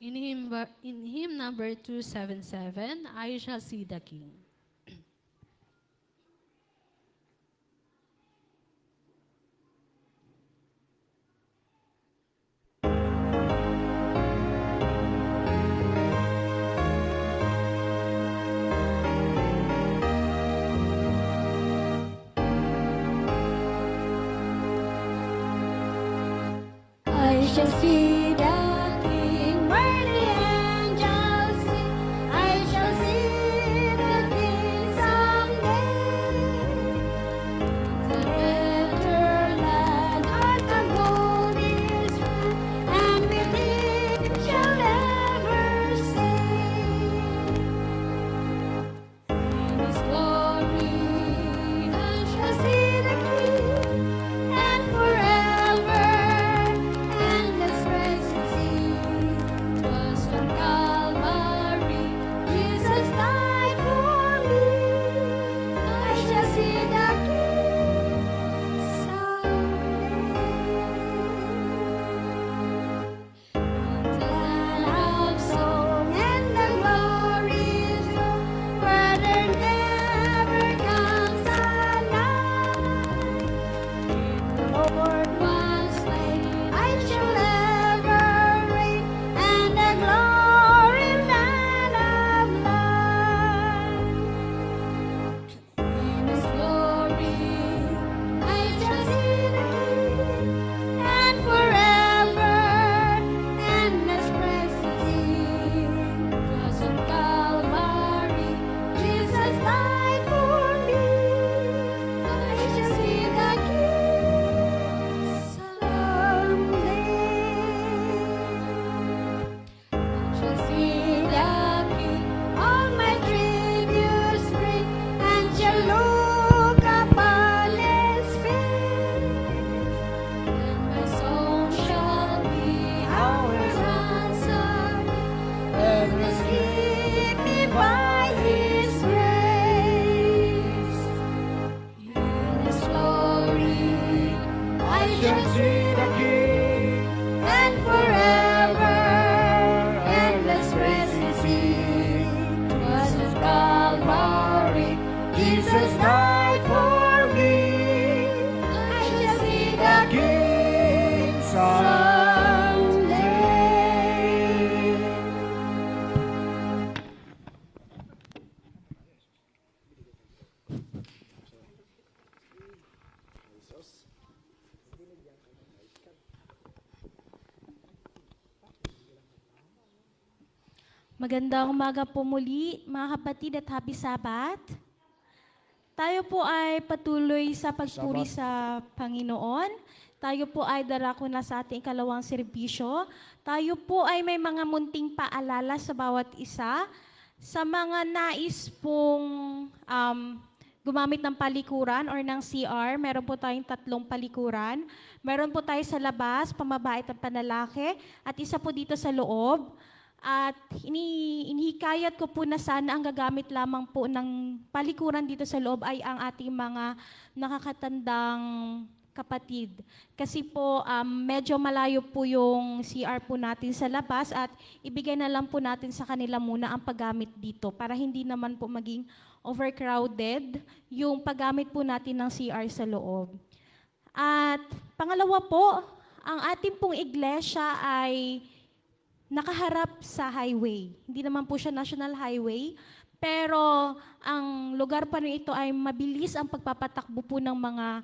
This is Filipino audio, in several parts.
In hymn number 277, I Shall See the King. I shall see the King, where the angels sing. I shall see the King someday. The better land of the gold is found, and with him shall ever stay. In his glory I shall see the King, and forever endless presence see. 'Twas on Calvary Jesus died for me. I shall see the King someday. The land of song and the glories where there never comes a night. The Lord was slain, I shall ever reign, and the glory land of light. In His glory I shall see the King, and forever endless presence see. 'Twas on Calvary Jesus died for me. I shall see the King someday. I shall see the King, all my tributes bring, and shall look upon His face. And my soul shall be ours ransom, and will keep me by His grace. In His glory I shall see the King, and forever endless presence see. 'Twas at Calvary Jesus died for me. I shall see the King someday. Magandang umaga po muli, mga kapatid at happy Sabat. Tayo po ay patuloy sa pagpuri sa Panginoon. Tayo po ay darako na sa ating ikalawang serbisyo. Tayo po ay may mga munting paalala sa bawat isa. Sa mga nais pong gumamit ng palikuran or ng CR, meron po tayong 3 palikuran. Meron po tayo sa labas, pamabait at panlalaki, at isa po dito sa loob. At inihikayat ko po na sana ang gagamit lamang po ng palikuran dito sa loob ay ang ating mga nakakatandang kapatid. Kasi po medyo malayo po yung CR po natin sa labas at ibigay na lang po natin sa kanila muna ang paggamit dito para hindi naman po maging overcrowded yung paggamit po natin ng CR sa loob. At pangalawa po, ang ating pong iglesia ay nakaharap sa highway. Hindi naman po siya national highway, pero ang lugar pa rin ito ay mabilis ang pagpapatakbo po ng mga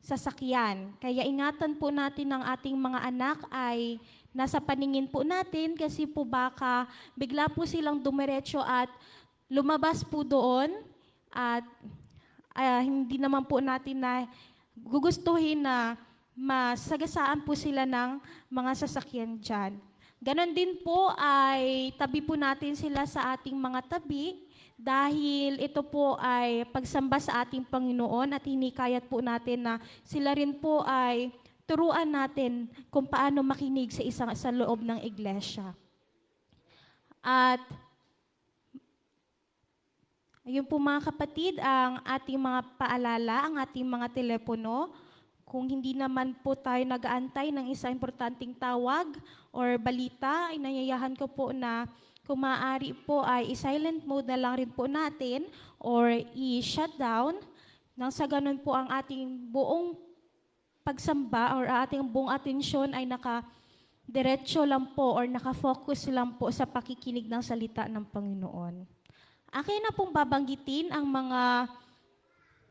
sasakyan. Kaya ingatan po natin ang ating mga anak ay nasa paningin po natin kasi po baka bigla po silang dumiretso at lumabas po doon at hindi naman po natin na gugustuhin na masagasaan po sila ng mga sasakyan dyan. Ganon din po ay tabi po natin sila sa ating mga tabi dahil ito po ay pagsamba sa ating Panginoon at hinikayat po natin na sila rin po ay turuan natin kung paano makinig sa loob ng iglesia. At ayun po mga kapatid, ang ating mga paalala, ang ating mga telepono. kung hindi naman po tayo nag-aantay ng isang importanteng tawag or balita, inayayahan ko po na kung maaari po ay i-silent mode na lang rin po natin or i-shut down nang sa ganun po ang ating buong pagsamba or ating buong atensyon ay naka-diretso lang po or naka-focus lang po sa pakikinig ng salita ng Panginoon. Akin na pong babanggitin ang mga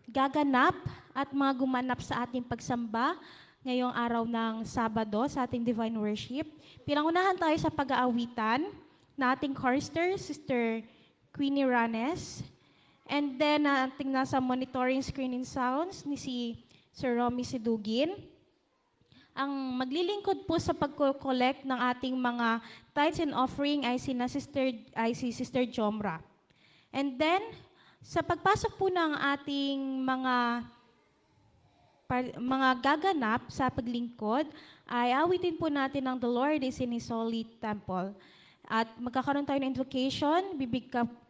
gaganap at mga gumanap sa ating pagsamba ngayong araw ng Sabado sa ating Divine Worship. Pinangunahan tayo sa pag-aawitan na ating chorister, Sister Queenie Ranes. And then, ating nasa monitoring screen and sounds ni si Sir Romy Sidugin. Ang maglilingkod po sa pag-collect ng ating mga tithes and offering ay si Sister Jomra. And then, sa pagpasok po ng ating mga gaganap sa paglingkod, ay awitin po natin ng The Lord is in His Holy Temple. At magkakaroon tayo ng invocation,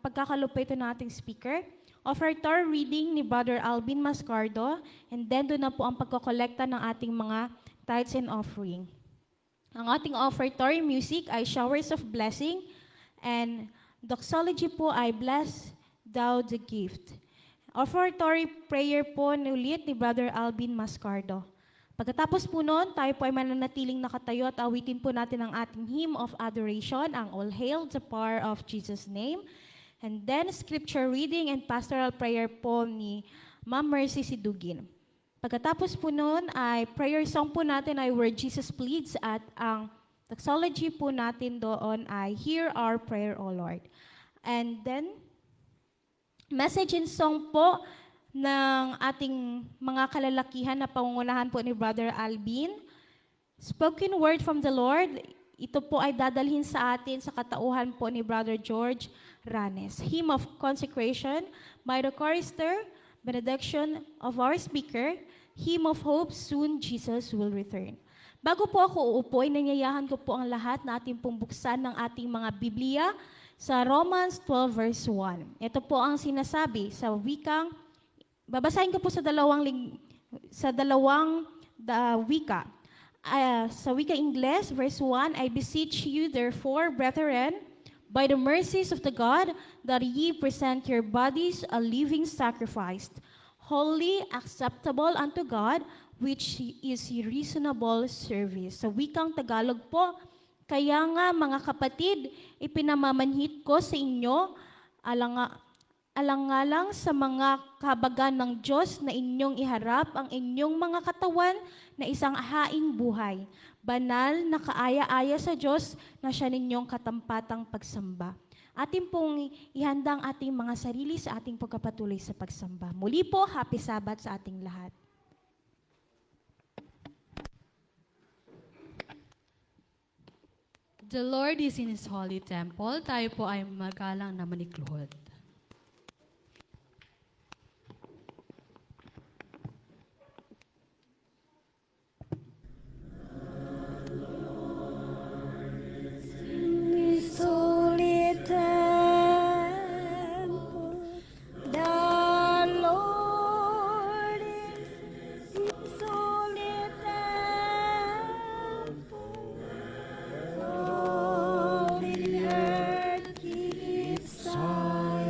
pagkakalupay ito ng ating speaker, offertory reading ni Brother Alvin Mascardo, and then doon na po ang pagkokolekta ng ating mga tithes and offering. Ang ating offertory music ay Showers of Blessing, and doxology po ay Bless Thou the Gift. Offertory prayer po ulit ni Brother Alvin Mascardo. Pagkatapos po noon, tayo po ay mananatiling nakatayo at awitin po natin ang ating hymn of adoration, ang All Hail the Power of Jesus' Name. And then, scripture reading and pastoral prayer po ni Ma'am Mercy Sidugin. Pagkatapos po noon, ay prayer song po natin ay Where Jesus Pleads at ang doxology po natin doon ay Hear Our Prayer, O Lord. And then, message and song po ng ating mga kalalakihan na pangungunahan po ni Brother Alvin. Spoken word from the Lord, ito po ay dadalhin sa atin sa katauhan po ni Brother George Ranes. Hymn of consecration by the chorister, benediction of our speaker, hymn of hope, soon Jesus will return. Bago po ako uupo, nanyayahan ko po ang lahat na ating pong buksan ng ating mga Biblia sa Romans 12 verse 1. Ito po ang sinasabi sa wikang, babasahin ko po sa dalawang wika. Sa wika Ingles, verse 1, I beseech you therefore, brethren, by the mercies of the God, that ye present your bodies a living sacrifice, holy, acceptable unto God, which is your reasonable service. Sa wikang Tagalog po, kaya nga mga kapatid, ipinamamanhit ko sa inyo, alang-alang sa mga kahabagan ng Diyos na inyong iharap ang inyong mga katawan na isang haing buhay, banal na kaaya-aya sa Diyos na siya ninyong katampatang pagsamba. Atin pong ihanda ang ating mga sarili sa ating pagkapatuloy sa pagsamba. Muli po, happy Sabbath sa ating lahat. The Lord is in His holy temple. Tayo po ay magalang na manikluhod. His holy temple, the Lord is His holy temple. All the earth gives sigh.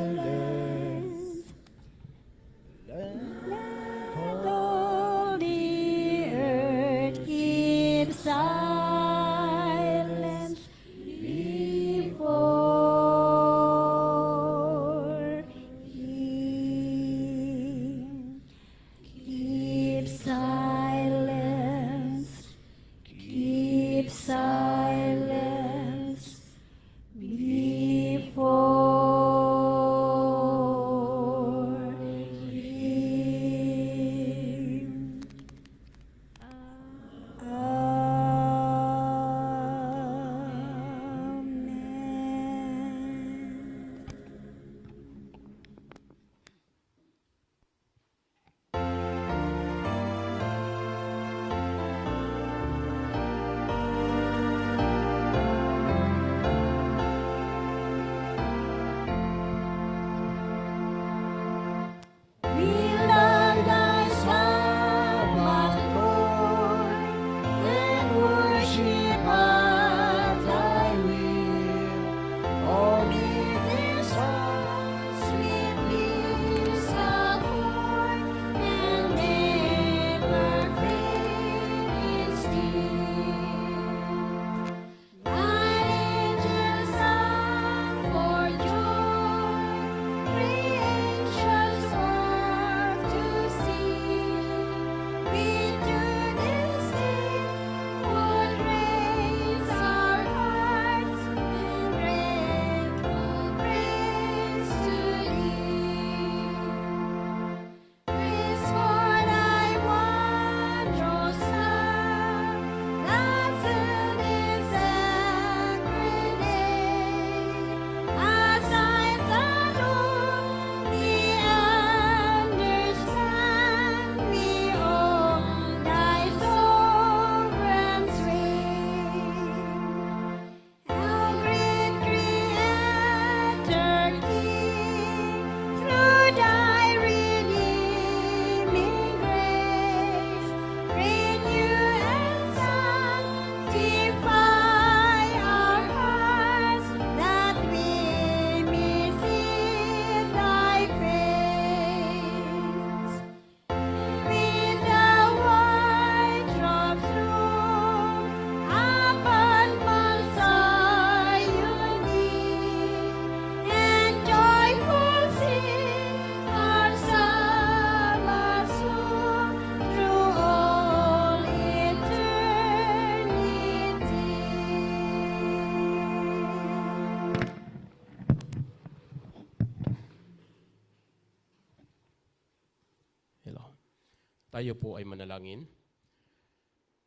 Tayo po ay manalangin.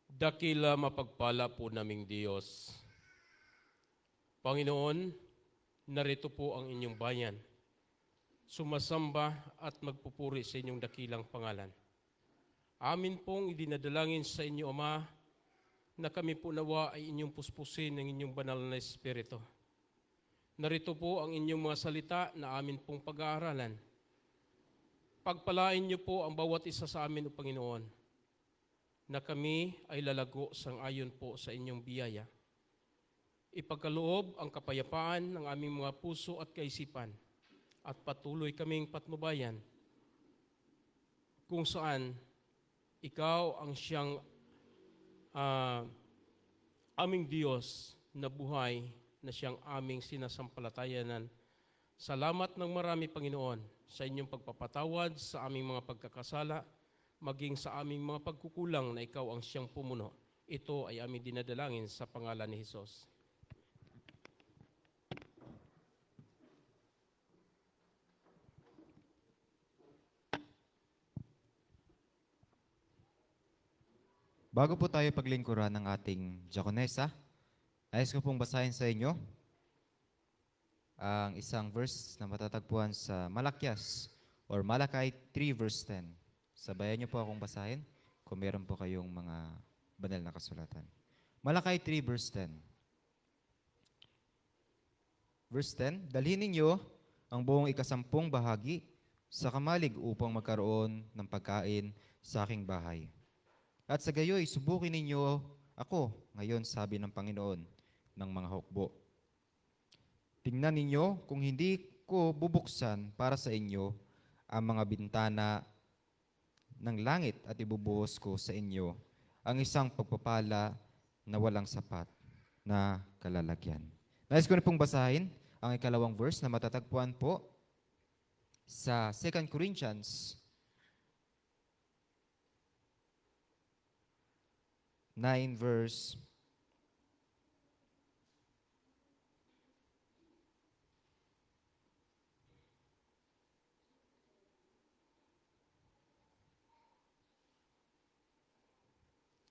Dakila mapagpala po naming Diyos. Panginoon, narito po ang inyong bayan. Sumasamba at magpupuri sa inyong dakilang pangalan. Amin pong idinadalangin sa inyo, Ama, na kami po nawa ay inyong puspusin ng inyong banal na Espiritu. Narito po ang inyong mga salita na amin pong pag-aaralan. Pagpalain niyo po ang bawat isa sa amin, O Panginoon, na kami ay lalago sang-ayon po sa inyong biyaya. Ipagkaloob ang kapayapaan ng aming mga puso at kaisipan at patuloy kaming patnubayan kung saan ikaw ang siyang aming Diyos na buhay na siyang aming sinasampalatayanan. Salamat ng marami, Panginoon, sa inyong pagpapatawad sa aming mga pagkakasala, maging sa aming mga pagkukulang na ikaw ang siyang pumuno. Ito ay aming dinadalangin sa pangalan ni Jesus. Bago po tayo paglingkuran ng ating diakonesa, nais ko pong basahin sa inyo ang isang verse na matatagpuan sa Malakyas or Malakay 3 verse 10. Sabayan niyo po akong basahin kung meron po kayong mga banal na kasulatan. Malakay 3 verse 10. Verse 10, dalhin ninyo ang buong ikasampung bahagi sa kamalig upang magkaroon ng pagkain sa aking bahay. At sa gayoy, subukin ninyo ako, ngayon sabi ng Panginoon ng mga hukbo. Tingnan ninyo kung hindi ko bubuksan para sa inyo ang mga bintana ng langit at ibubuhos ko sa inyo ang isang pagpapala na walang sapat na kalalagyan. Nais ko na pong basahin ang ikalawang verse na matatagpuan po sa 2 Corinthians 9 verse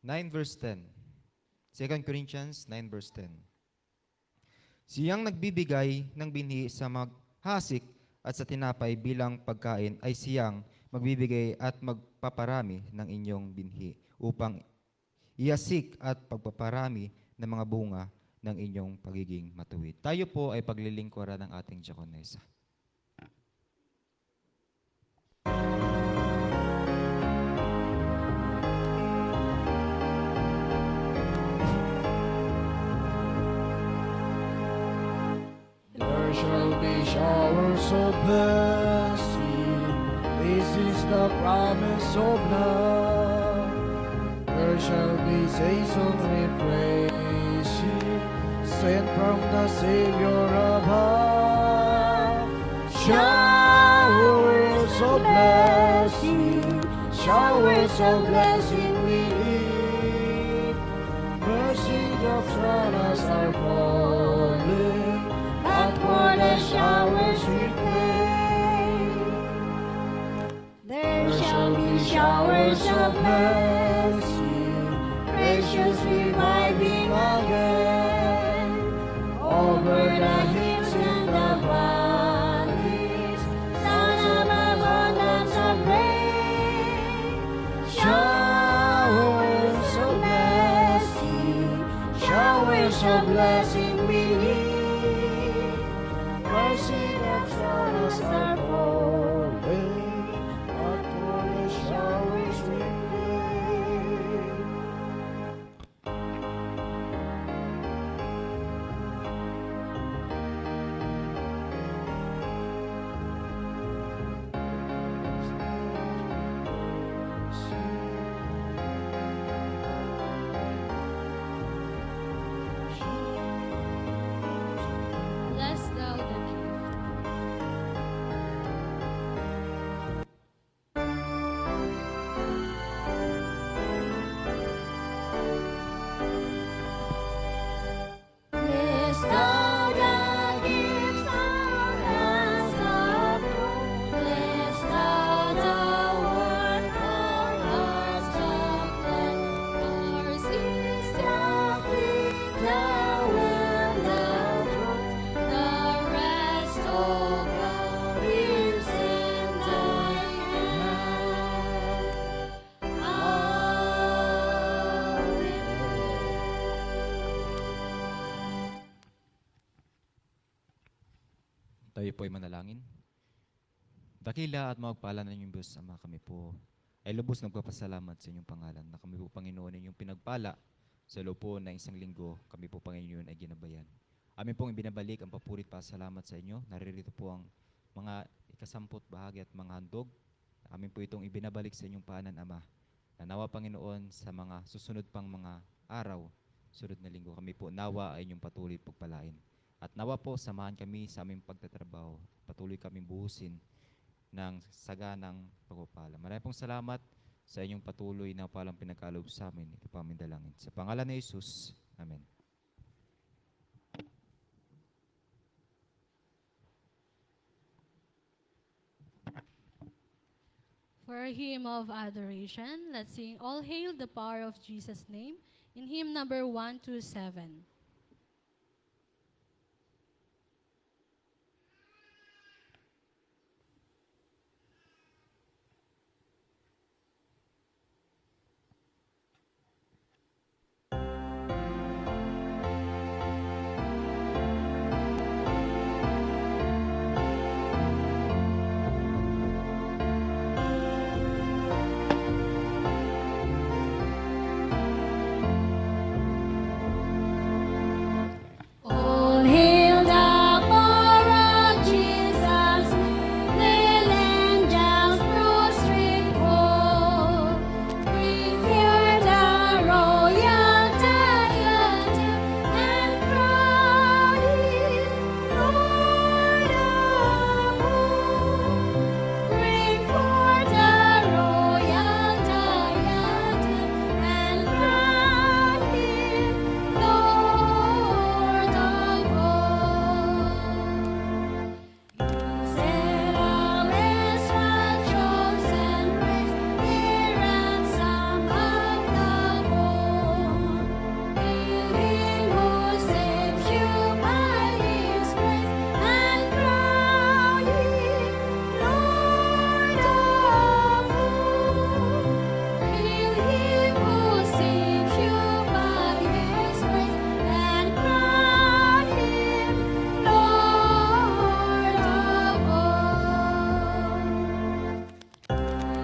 9 verse 10. 2 Corinthians 9 verse 10. Siyang nagbibigay ng binhi sa maghasik at sa tinapay bilang pagkain ay siyang magbibigay at magpaparami ng inyong binhi upang iasik at pagpaparami ng mga bunga ng inyong pagiging matuwid. Tayo po ay paglilingkuran ng ating diakonesa. There shall be showers of blessing. This is the promise of love. There shall be seasons refreshing, sent from the Savior above. Showers of blessing, showers of blessing we need. Mercy of us are falling, but for the showers we pray. There shall be showers of blessing, precious reviving again, over the hills and the valleys, sun of abundance of rain. Showers of blessing we need. Mercy that showers are falling, but for the showers we pray. Bless thou the gift. Tayo po ay manalangin. Dakila at mapagpala na inyong Diyos, Ama, kami po ay lubos nagpapasalamat sa inyong pangalan na kami po, Panginoon, inyong pinagpala sa loob po na isang linggo, kami po, Panginoon, ay ginabayan. Amin pong ibinabalik ang papurit pa salamat sa inyo. Naririto po ang mga ikasamput bahagi at mga handog. Amin po itong ibinabalik sa inyong paanan, Ama. Na nawa, Panginoon, sa mga susunod pang mga araw, sunod na linggo, kami po nawa ay inyong patuloy pagpalain. At nawa po, samahan kami sa aming pagtatrabaho. Patuloy kaming buhusin ng saganang pagpapala. Maraming pong salamat sa inyong patuloy na palang pinagkaloob sa amin. Ito pa aming dalangin. Sa pangalan ni Jesus. Amen. For a hymn of adoration, let's sing All Hail the Power of Jesus' Name in hymn number 127. All hail the power of Jesus, let angels prostrate fall. Bring here the royal diadem and crown him Lord of all. Bring forth the royal diadem and crown him Lord of all. Israel is a chosen race, the ransom of the born. Hail him who saves you by his grace, and crown him Lord of all. Hail him who saves you by his grace, and crown him Lord of all.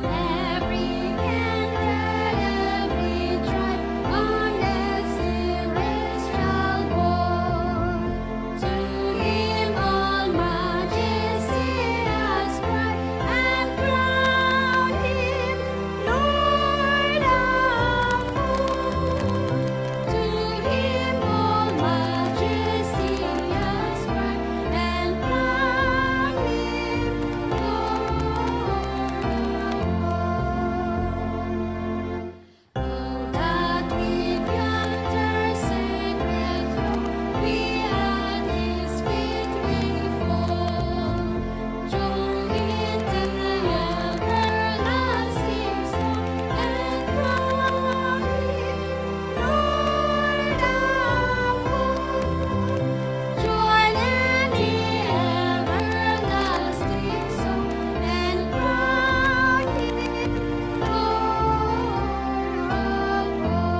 Every kindred, every tribe, on this earth shall bow. To him all majesty ascribe, and crown him Lord of all. To him all majesty ascribe, and crown him Lord. Oh, that we enter sacred throne, we at his feet we fall. Join into the everlasting song, and crown him Lord of all. Join in the everlasting song, and crown him Lord of all.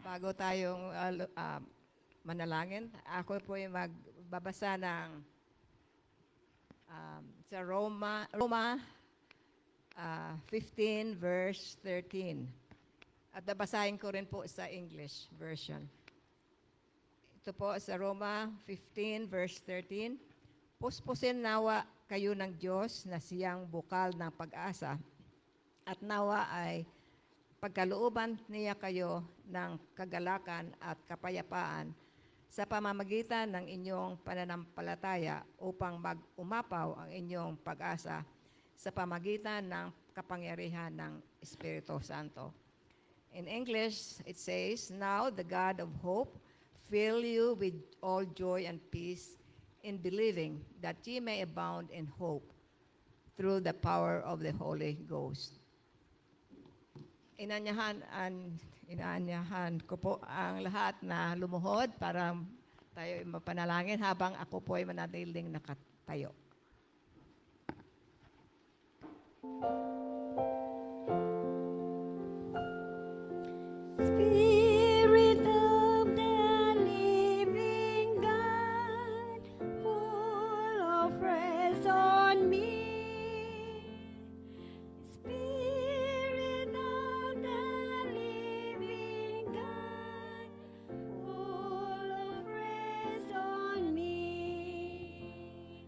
Bago tayong manalangin, ako po yung magbabasa ng sa Roma 15 verse 13. At babasahin ko rin po sa English version. Ito po sa Roma 15 verse 13. Puspusin nawa kayo ng Diyos na siyang bukal ng pag-asa, at nawa ay pagkalooban niya kayo ng kagalakan at kapayapaan sa pamamagitan ng inyong pananampalataya upang mag-umapaw ang inyong pag-asa sa pamagitan ng kapangyarihan ng Espiritu Santo. In English, it says, Now the God of hope fill you with all joy and peace in believing, that ye may abound in hope through the power of the Holy Ghost. Inanyahan Inaanyahan ko po ang lahat na lumuhod para tayo ay mapanalangin habang ako po ay manatiling nakatayo. Spirit of the living God, full of praise on me. Spirit of the living God, full of praise on me.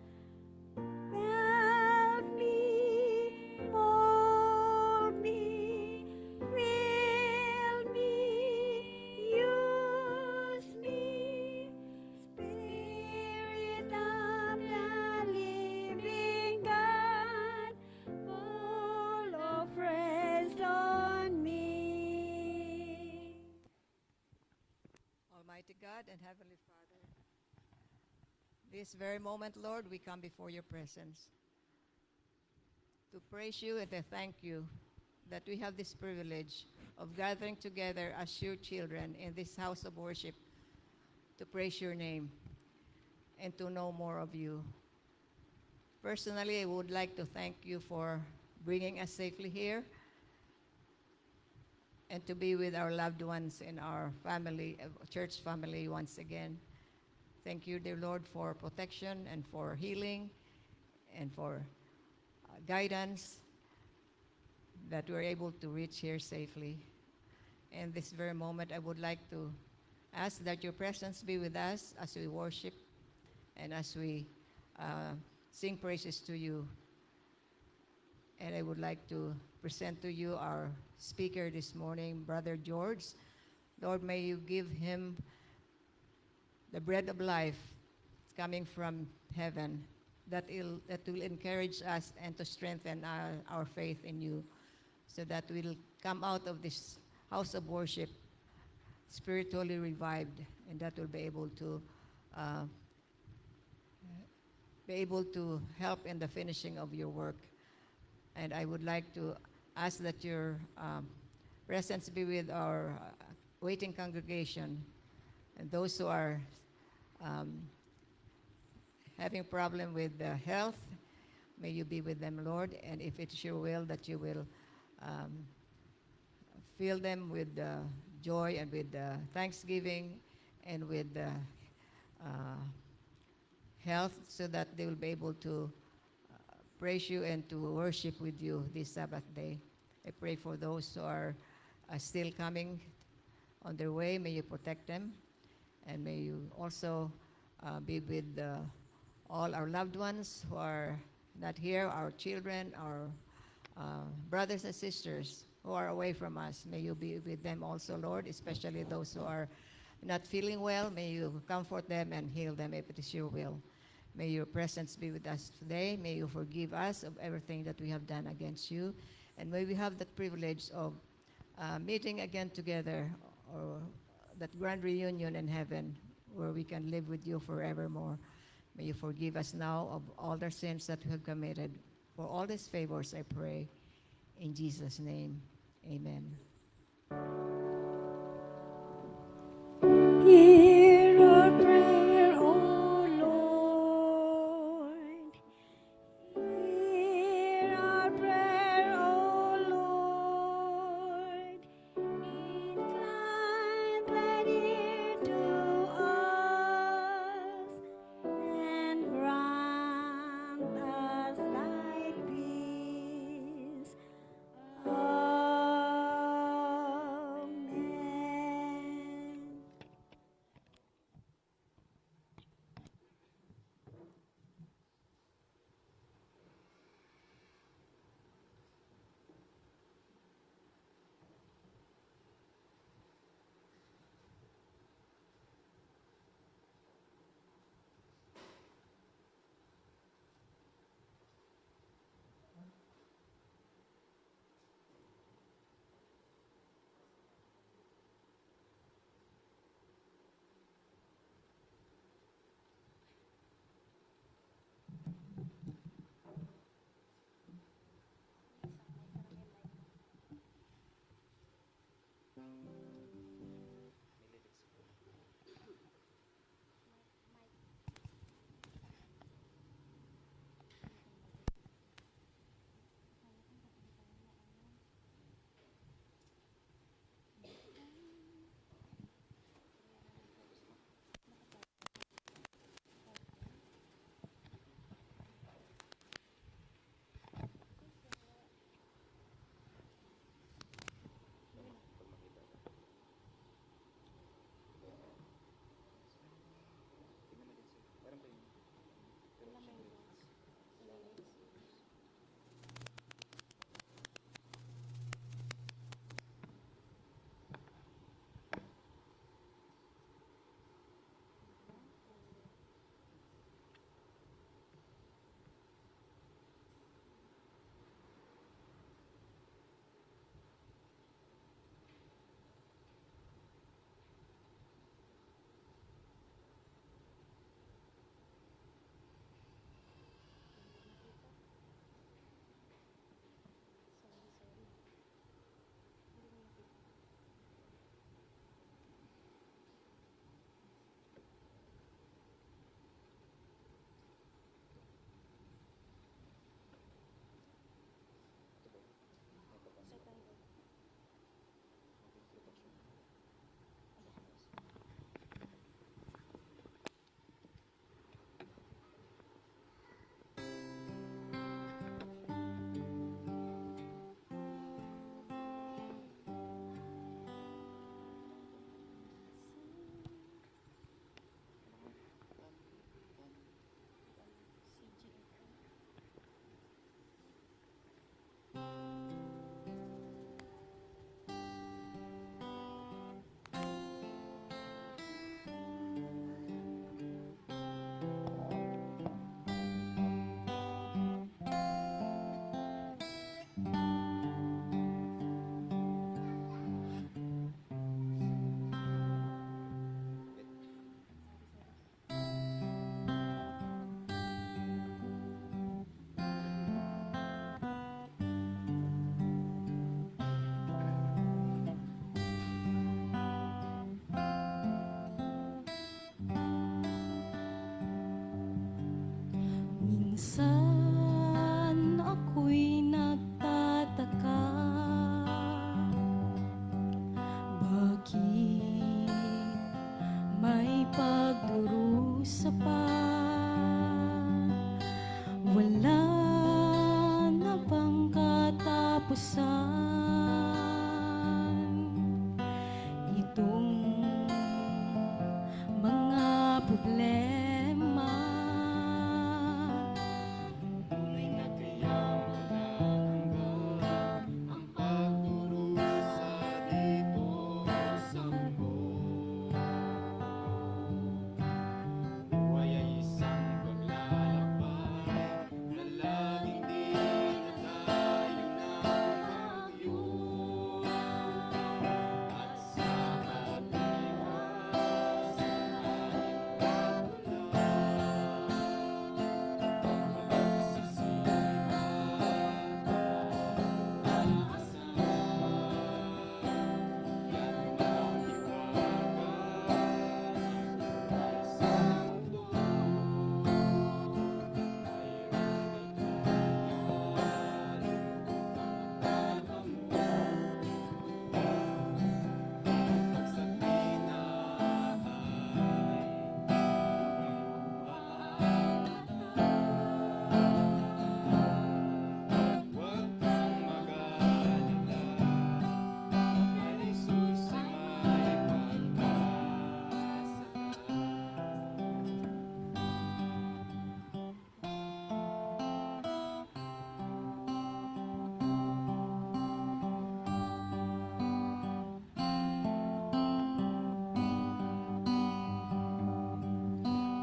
Help me, mold me, fill me, use me. Spirit of the living God, full of praise on me. Almighty God and Heavenly Father, this very moment, Lord, we come before your presence to praise you and to thank you that we have this privilege of gathering together as your children in this house of worship to praise your name and to know more of you. Personally, I would like to thank you for bringing us safely here and to be with our loved ones in our family, church family once again. Thank you, dear Lord, for protection and for healing and for guidance that we're able to reach here safely. In this very moment, I would like to ask that your presence be with us as we worship and as we sing praises to you. And I would like to present to you our speaker this morning, Brother George. Lord, may you give him the bread of life coming from heaven that will encourage us and to strengthen our faith in you, so that we'll come out of this house of worship spiritually revived, and that will be able to help in the finishing of your work. And I would like to ask that your presence be with our waiting congregation and those who are having problem with health. May you be with them, Lord, and if it's your will that you will fill them with joy and with thanksgiving and with health, so that they will be able to praise you and to worship with you this Sabbath day. I pray for those who are still coming on their way. May you protect them, and may you also be with all our loved ones who are not here, our children, our brothers and sisters who are away from us. May you be with them also, Lord, especially those who are not feeling well. May you comfort them and heal them if it is your will. May your presence be with us today. May you forgive us of everything that we have done against you. And may we have that privilege of meeting again together, or that grand reunion in heaven where we can live with you forevermore. May you forgive us now of all the sins that we have committed. For all these favors, I pray in Jesus' name. Amen. Hear our prayer, O Lord. Hear our prayer, O Lord. Incline thine ear to us, and grant us thy peace. Amen. Minsan ako'y nagtataka, bakit may pagdurusa pa? Wala na bang katapusan itong mga problema?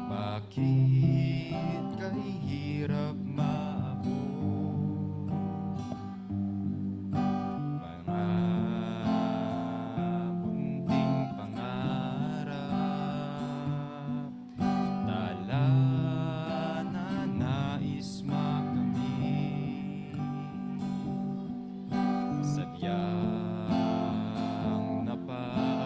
Bakit kay hirap maabot mga munting pangarap? Tala na nais makamit, sadyang napakahirap.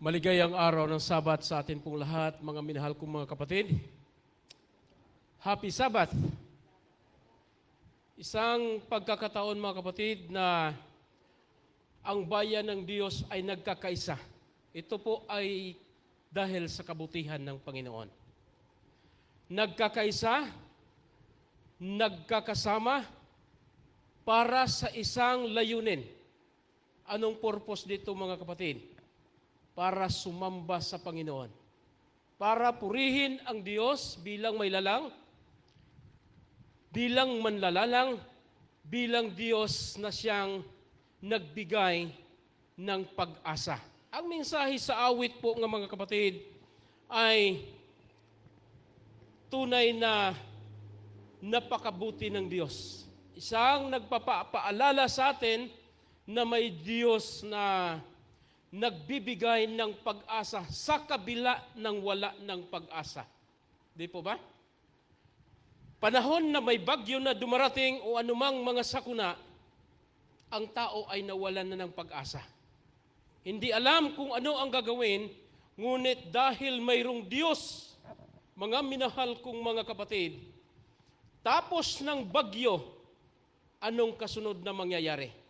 Maligayang araw ng Sabat sa atin pong lahat, mga minahal kong mga kapatid. Happy Sabbath! Isang pagkakataon mga kapatid na ang bayan ng Diyos ay nagkakaisa. Ito po ay dahil sa kabutihan ng Panginoon. Nagkakaisa, nagkakasama para sa isang layunin. Anong purpose dito mga kapatid? Para sumamba sa Panginoon. Para purihin ang Diyos bilang may lalang, bilang manlalalang, bilang Diyos na siyang nagbigay ng pag-asa. Ang mensahe sa awit po ng mga kapatid ay tunay na napakabuti ng Diyos. Isang nagpapaalala sa atin na may Diyos na nagbibigay ng pag-asa sa kabila ng wala ng pag-asa. Di po ba? Panahon na may bagyo na dumarating o anumang mga sakuna, ang tao ay nawalan na ng pag-asa. Hindi alam kung ano ang gagawin, ngunit dahil mayroong Diyos, mga minahal kong mga kapatid, tapos ng bagyo, anong kasunod na mangyayari?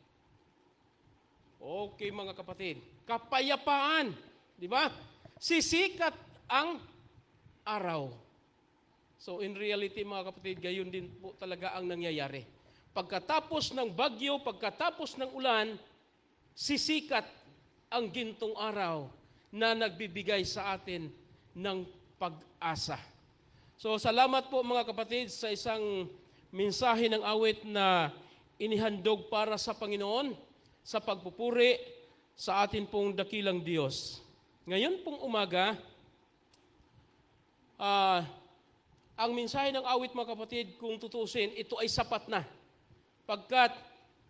Okay mga kapatid, kapayapaan, di ba? Sisikat ang araw. So in reality mga kapatid, gayon din po talaga ang nangyayari. Pagkatapos ng bagyo, pagkatapos ng ulan, sisikat ang gintong araw na nagbibigay sa atin ng pag-asa. So salamat po mga kapatid sa isang mensahe ng awit na inihandog para sa Panginoon, sa pagpupuri sa atin pong dakilang Diyos. Ngayon pong umaga, ang mensahe ng awit mga kapatid, kung tutusin, ito ay sapat na. Pagkat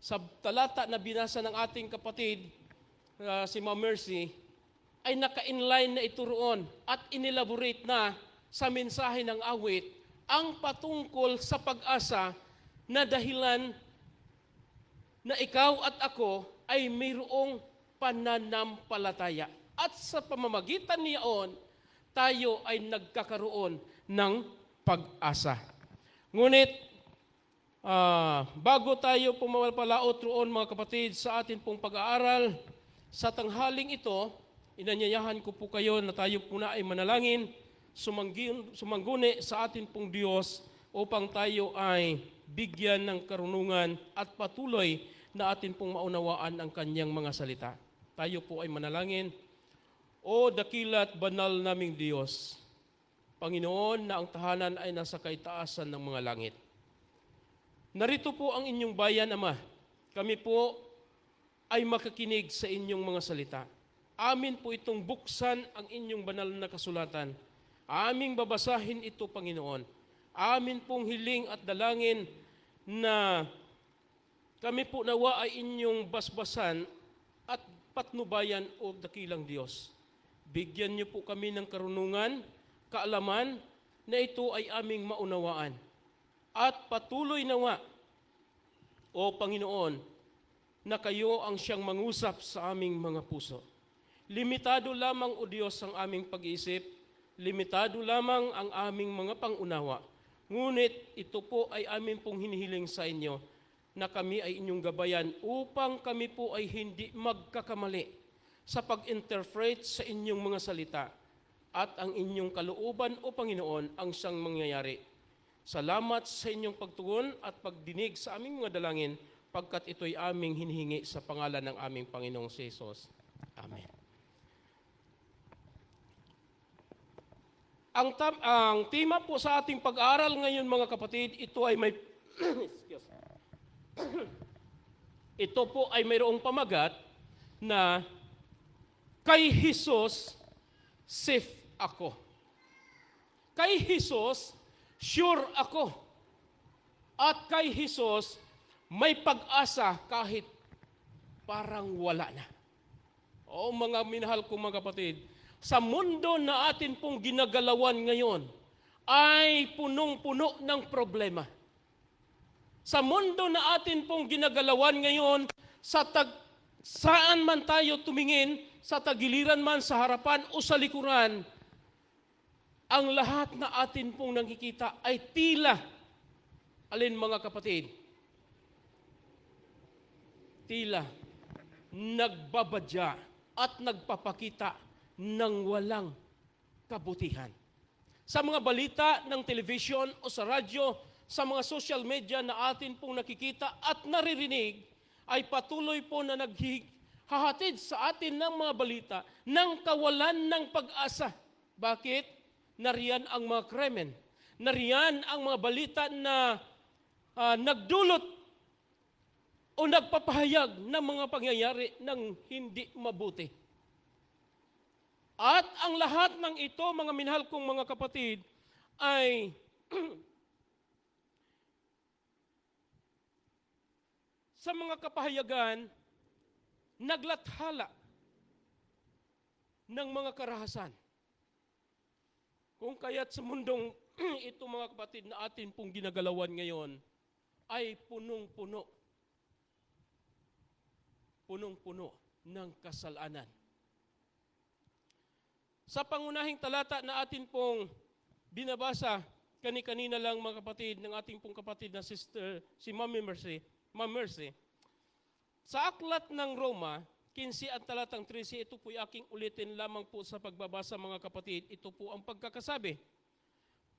sa talata na binasa ng ating kapatid, si Ma'am Mercy, ay naka-inline na ito roon at inelaborate na sa mensahe ng awit ang patungkol sa pag-asa na dahilan na ikaw at ako ay mayroong pananampalataya. At sa pamamagitan niyaon, tayo ay nagkakaroon ng pag-asa. Ngunit, bago tayo pumapalaot roon mga kapatid sa atin pong pag-aaral, sa tanghaling ito, inanyayahan ko po kayo na tayo po na ay manalangin, sumangguni sa atin pong Diyos upang tayo ay bigyan ng karunungan at patuloy na atin pong maunawaan ang kanyang mga salita. Tayo po ay manalangin. O dakilat banal naming Diyos, Panginoon na ang tahanan ay nasa kaitaasan ng mga langit. Narito po ang inyong bayan, Ama. Kami po ay makakinig sa inyong mga salita. Amin po itong buksan ang inyong banal na kasulatan. Aming babasahin ito, Panginoon. Amin pong hiling at dalangin na kami po nawa ay inyong basbasan at patnubayan o dakilang Diyos. Bigyan niyo po kami ng karunungan, kaalaman na ito ay aming maunawaan. At patuloy nawa, o Panginoon, na kayo ang siyang mangusap sa aming mga puso. Limitado lamang, o Diyos, ang aming pag-iisip, limitado lamang ang aming mga pangunawa. Ngunit ito po ay amin pong hinihiling sa inyo na kami ay inyong gabayan upang kami po ay hindi magkakamali sa pag-interpret sa inyong mga salita at ang inyong kalooban, o Panginoon, ang siyang mangyayari. Salamat sa inyong pagtugon at pagdinig sa aming mga dalangin pagkat ito'y aming hinihingi sa pangalan ng aming Panginoong Jesus. Amen. Ang tema po sa ating pag-aaral ngayon mga kapatid, ito ay may ito po ay mayroong pamagat na kay Jesus safe ako. Kay Jesus sure ako. At kay Jesus may pag-asa kahit parang wala na. O mga minahal kong mga kapatid, sa mundo na atin pong ginagalawan ngayon ay punong-puno ng problema. Sa mundo na atin pong ginagalawan ngayon, sa Saan man tayo tumingin, sa tagiliran man, sa harapan o sa likuran, ang lahat na atin pong nakikita ay tila, alin mga kapatid, tila nagbabadya at nagpapakita ng walang kabutihan. Sa mga balita ng television o sa radyo, sa mga social media na atin pong nakikita at naririnig, ay patuloy po na naghahatid sa atin ng mga balita ng kawalan ng pag-asa. Bakit? Nariyan ang mga krimen. Nariyan ang mga balita na nagdulot o nagpapahayag ng mga pangyayari ng hindi mabuti. At ang lahat ng ito, mga minahal kong mga kapatid, ay sa mga kapahayagan, naglathala ng mga karahasan. Kung kaya't sa mundong ito mga kapatid na atin pong ginagalawan ngayon, ay punong-puno. Punong-puno ng kasalanan. Sa pangunahing talata na atin pong binabasa, kani-kanina lang mga kapatid, ng ating pong kapatid na sister, si Ma'am Mercy, sa aklat ng Roma, 15 at talatang 13, ito po'y aking ulitin lamang po sa pagbabasa mga kapatid, ito po ang pagkakasabi.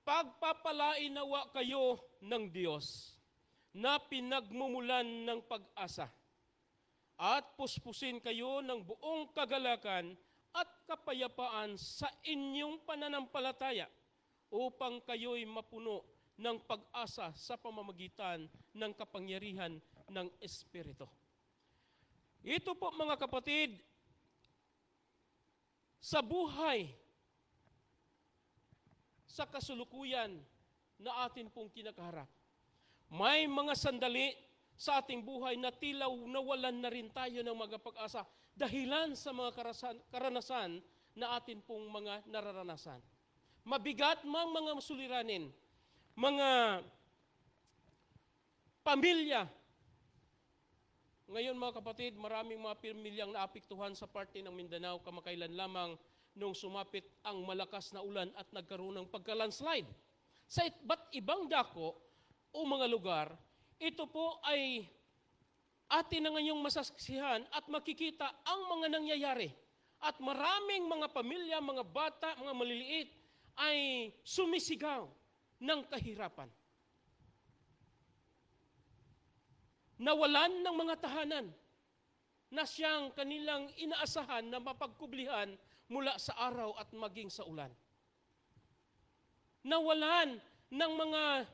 Pagpapalain nawa kayo ng Diyos na pinagmumulan ng pag-asa at puspusin kayo ng buong kagalakan at kapayapaan sa inyong pananampalataya upang kayo'y mapuno ng pag-asa sa pamamagitan ng kapangyarihan ng Espiritu. Ito po mga kapatid, sa buhay, sa kasulukuyan na atin pong kinakaharap, may mga sandali sa ating buhay na tila nawalan na rin tayo ng mga pag-asa dahilan sa mga karanasan na atin pong mga nararanasan. Mabigat mang mga suliranin, mga pamilya. Ngayon mga kapatid, maraming mga pamilyang naapektuhan sa parte ng Mindanao kamakailan lamang nung sumapit ang malakas na ulan at nagkaroon ng pagka-landslide. Sa iba't ibang dako o mga lugar, ito po ay atin na ngayong masaksihan at makikita ang mga nangyayari. At maraming mga pamilya, mga bata, mga maliliit ay sumisigaw ng kahirapan. Nawalan ng mga tahanan na siyang kanilang inaasahan na mapagkublihan mula sa araw at maging sa ulan. Nawalan ng mga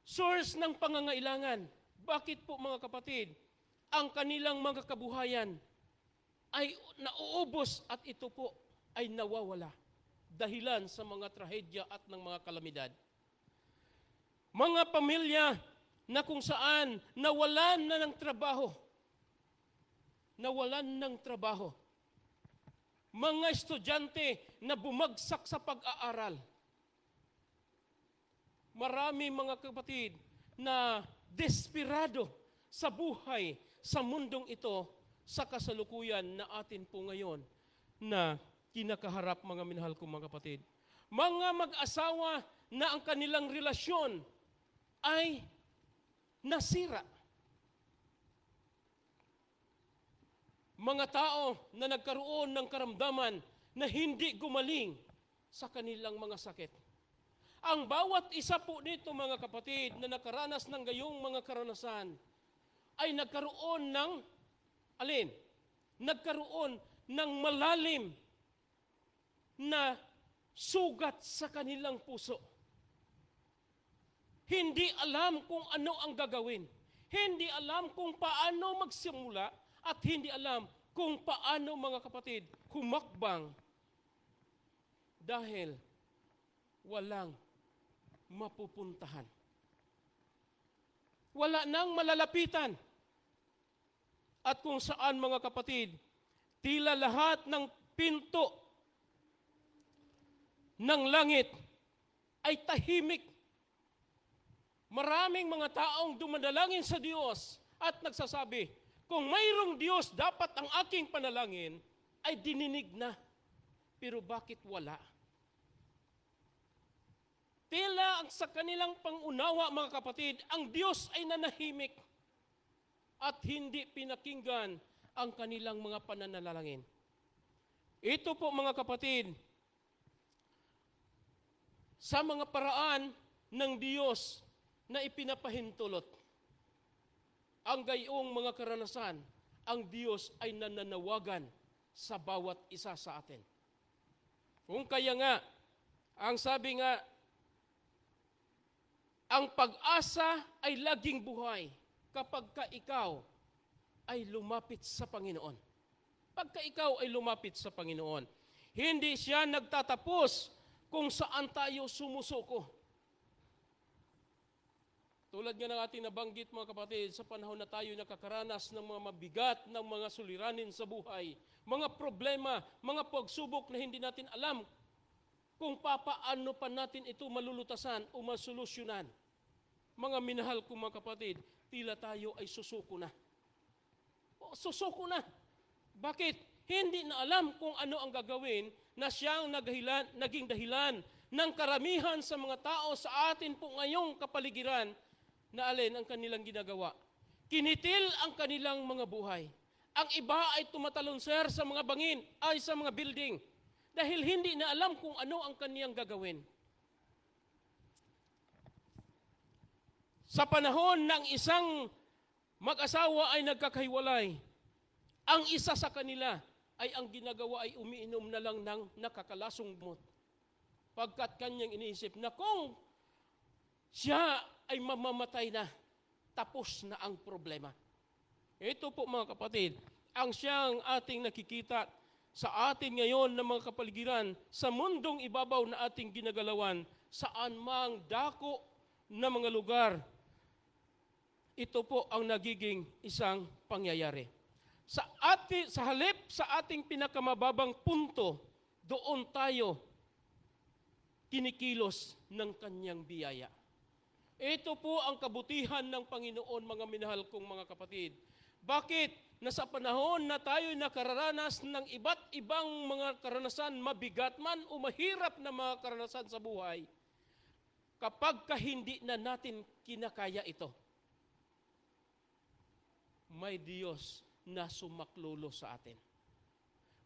source ng pangangailangan. Bakit po mga kapatid? Ang kanilang mga kabuhayan ay nauubos at ito po ay nawawala dahilan sa mga trahedya at ng mga kalamidad. Mga pamilya na kung saan nawalan na ng trabaho. Nawalan ng trabaho. Mga estudyante na bumagsak sa pag-aaral. Marami mga kapatid na desperado sa buhay sa mundong ito sa kasalukuyan na atin po ngayon na kinakaharap mga minahal kong mga kapatid. Mga mag-asawa na ang kanilang relasyon ay nasira. Mga tao na nagkaroon ng karamdaman na hindi gumaling sa kanilang mga sakit. Ang bawat isa po nito mga kapatid na nakaranas ng gayong mga karanasan ay nagkaroon ng alin? Nagkaroon ng malalim na sugat sa kanilang puso. Hindi alam kung ano ang gagawin. Hindi alam kung paano magsimula at hindi alam kung paano mga kapatid humakbang dahil walang mapupuntahan. Wala nang malalapitan. At kung saan mga kapatid, tila lahat ng pinto ng langit ay tahimik. Maraming mga taong dumadalangin sa Diyos at nagsasabi, Kung mayroong Diyos, dapat ang aking panalangin ay dininig na. Pero bakit wala? Tila ang sa kanilang pangunawa, mga kapatid, ang Diyos ay nanahimik at hindi pinakinggan ang kanilang mga pananalangin. Ito po, mga kapatid, sa mga paraan ng Diyos na ipinapahintulot. Ang gayong mga karanasan, ang Diyos ay nananawagan sa bawat isa sa atin. Kung kaya nga, ang sabi nga, ang pag-asa ay laging buhay kapag ka ikaw ay lumapit sa Panginoon. Pagka ikaw ay lumapit sa Panginoon, hindi siya nagtatapos kung saan tayo sumusuko. Tulad nga ng ating nabanggit, mga kapatid, sa panahon na tayo nakakaranas ng mga mabigat, ng mga suliranin sa buhay, mga problema, mga pagsubok na hindi natin alam kung papaano pa natin ito malulutasan o masolusyonan. Mga minahal kong mga kapatid, tila tayo ay susuko na. O, susuko na. Bakit? Hindi na alam kung ano ang gagawin na siyang naging dahilan ng karamihan sa mga tao sa atin po ngayong kapaligiran na alin ang kanilang ginagawa. Kinitil ang kanilang mga buhay. Ang iba ay tumatalonser sa mga bangin, ay sa mga building, dahil hindi na alam kung ano ang kaniyang gagawin. Sa panahon ng isang mag-asawa ay nagkakahiwalay, ang isa sa kanila ay ang ginagawa ay umiinom na lang ng nakakalasong gamot. Pagkat kanyang iniisip na kung siya ay mamamatay na, tapos na ang problema. Ito po, mga kapatid, ang siyang ating nakikita sa atin ngayon na mga kapaligiran, sa mundong ibabaw na ating ginagalawan, saan mang dako na mga lugar, ito po ang nagiging isang pangyayari. Sa halip sa ating pinakamababang punto, doon tayo kinikilos ng kanyang biyaya. Ito po ang kabutihan ng Panginoon, mga minahal kong mga kapatid. Bakit? Na sa panahon na tayo nakararanas ng iba't ibang mga karanasan, mabigat man o mahirap na mga karanasan sa buhay, kapag hindi na natin kinakaya ito, may Diyos na sumaklolo sa atin.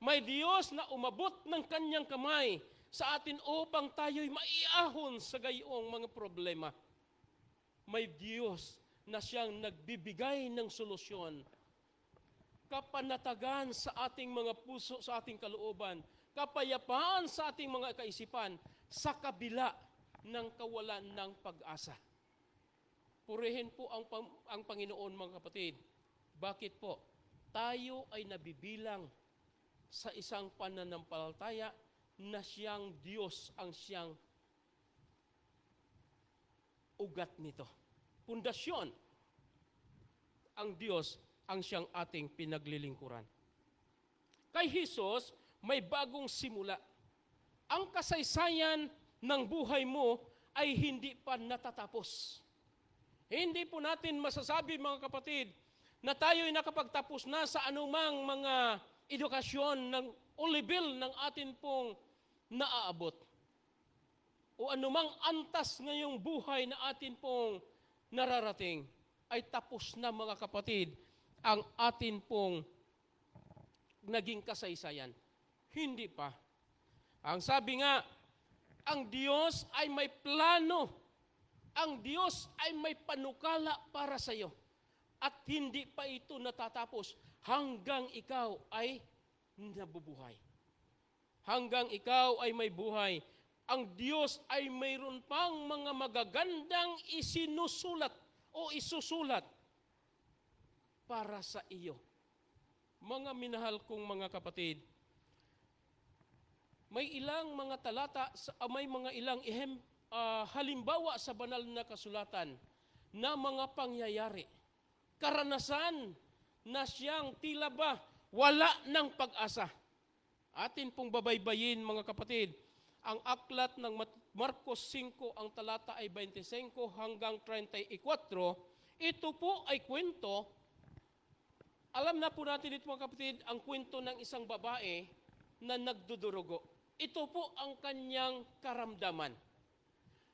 May Diyos na umabot ng kanyang kamay sa atin upang tayo'y maiahon sa gayong mga problema. May Diyos na siyang nagbibigay ng solusyon, kapanatagan sa ating mga puso, sa ating kalooban, kapayapaan sa ating mga kaisipan, sa kabila ng kawalan ng pag-asa. Purihin po ang Panginoon, mga kapatid. Bakit po? Tayo ay nabibilang sa isang pananampalataya na siyang Diyos ang siyang ugat nito. Pundasyon. Ang Diyos ang siyang ating pinaglilingkuran. Kay Jesus, may bagong simula. Ang kasaysayan ng buhay mo ay hindi pa natatapos. Hindi po natin masasabi, mga kapatid, na tayo'y nakapagtapos na sa anumang mga edukasyon ng o level ng atin pong naaabot. O anumang antas ngayong buhay na atin pong nararating, ay tapos na, mga kapatid, ang atin pong naging kasaysayan. Hindi pa. Ang sabi nga, ang Diyos ay may plano. Ang Diyos ay may panukala para sa iyo. At hindi pa ito natatapos hanggang ikaw ay nabubuhay. Hanggang ikaw ay may buhay. Ang Diyos ay mayroon pang mga magagandang isinusulat o isusulat para sa iyo. Mga minahal kong mga kapatid, may ilang mga talata, may mga ilang halimbawa sa banal na kasulatan na mga pangyayari, karanasan na siyang tila ba wala ng pag-asa. Atin pong babaybayin, mga kapatid, ang aklat ng Marcos 5, ang talata ay 25 hanggang 34. Ito po ay kwento Alam na po natin dito mga kapatid, ang kwento ng isang babae na nagdudurugo. Ito po ang kanyang karamdaman.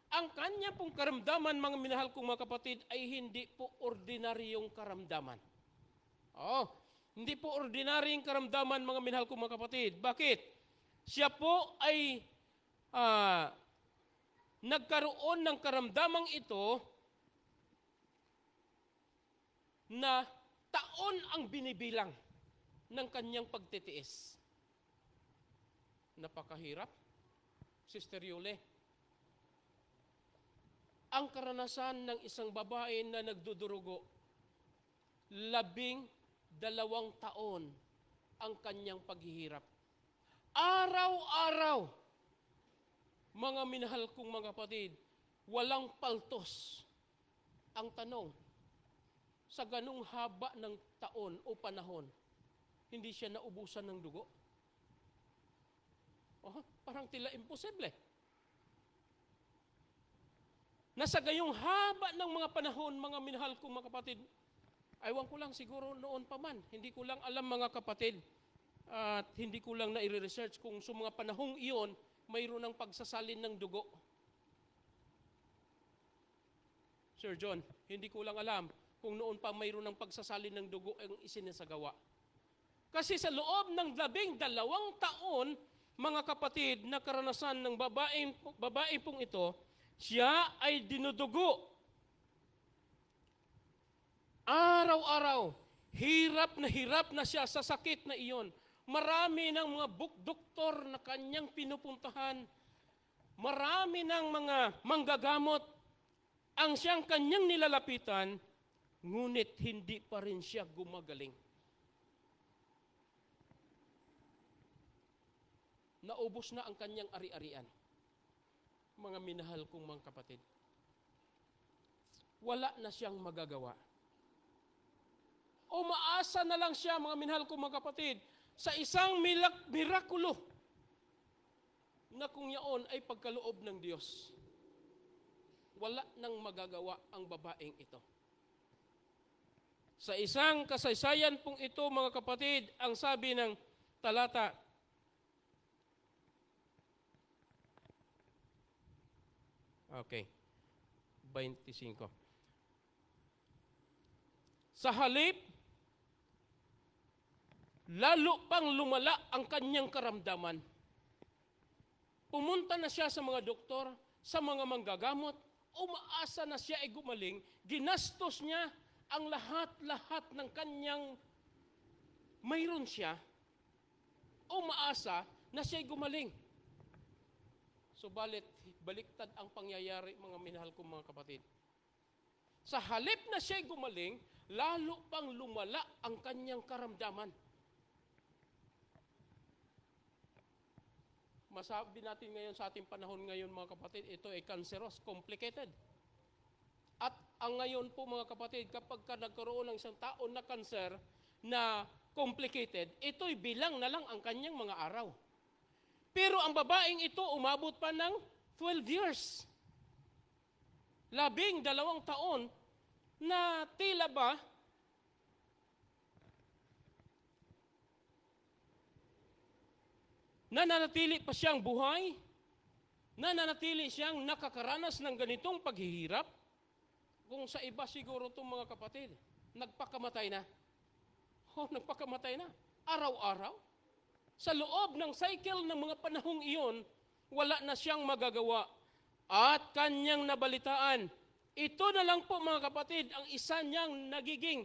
Ang kanya pong karamdaman, mga minahal kong mga kapatid, ay hindi po ordinaryong karamdaman. Hindi po ordinaryong karamdaman, mga minahal kong mga kapatid. Bakit? Siya po ay nagkaroon ng karamdamang ito na taon ang binibilang ng kanyang pagtitiis. Napakahirap, Sister Yule. Ang karanasan ng isang babae na nagdudurugo, 12 taon ang kanyang paghihirap. Araw-araw, mga minahal kong mga kapatid, walang paltos. Ang tanong, sa ganung haba ng taon o panahon, hindi siya naubusan ng dugo? Parang tila imposible. Nasa gayong haba ng mga panahon, mga minahal kong mga kapatid, aywan ko lang siguro noon pa man, hindi ko lang alam mga kapatid, at hindi ko lang na-research kung sa mga panahong iyon, mayroon ng pagsasalin ng dugo. Sir John, hindi ko lang alam kung noon pa mayroon ng pagsasalin ng dugo ang isinasagawa. Kasi sa loob ng 12 taon, mga kapatid, na karanasan ng babae pong ito, siya ay dinudugo. Araw-araw, hirap na siya sa sakit na iyon. Marami ng mga doktor na kanyang pinupuntahan. Marami ng mga manggagamot ang siyang kanyang nilalapitan, ngunit hindi pa rin siya gumagaling. Naubos na ang kanyang ari-arian. Mga minahal kong mga kapatid, wala na siyang magagawa. Umaasa na lang siya, mga minahal kong mga kapatid, sa isang mirakulo na kung yaon ay pagkaloob ng Diyos. Wala nang magagawa ang babaeng ito. Sa isang kasaysayan pong ito, mga kapatid, ang sabi ng talata, okay, 25. Sa halip, lalo pang lumala ang kanyang karamdaman. Pumunta na siya sa mga doktor, sa mga manggagamot, umaasa na siya ay gumaling, ginastos niya ang lahat-lahat ng kanyang mayroon siya, umaasa na siya ay gumaling. Subalit, baliktad ang pangyayari, mga minahal kong mga kapatid. Sa halip na siya'y gumaling, lalo pang lumala ang kanyang karamdaman. Masabi natin ngayon sa ating panahon ngayon, mga kapatid, ito ay cancerous, complicated. At ang ngayon po, mga kapatid, kapag ka nagkaroon ng isang taon na cancer na complicated, ito'y bilang na lang ang kanyang mga araw. Pero ang babaeng ito, umabot pa ng 12 years. 12 taon na tila ba nananatili pa siyang buhay, nananatili siyang nakakaranas ng ganitong paghihirap. Kung sa iba siguro itong mga kapatid, nagpakamatay na. Nagpakamatay na. Araw-araw. Sa loob ng cycle ng mga panahong iyon, wala na siyang magagawa. At kanyang nabalitaan, ito na lang po mga kapatid, ang isa niyang nagiging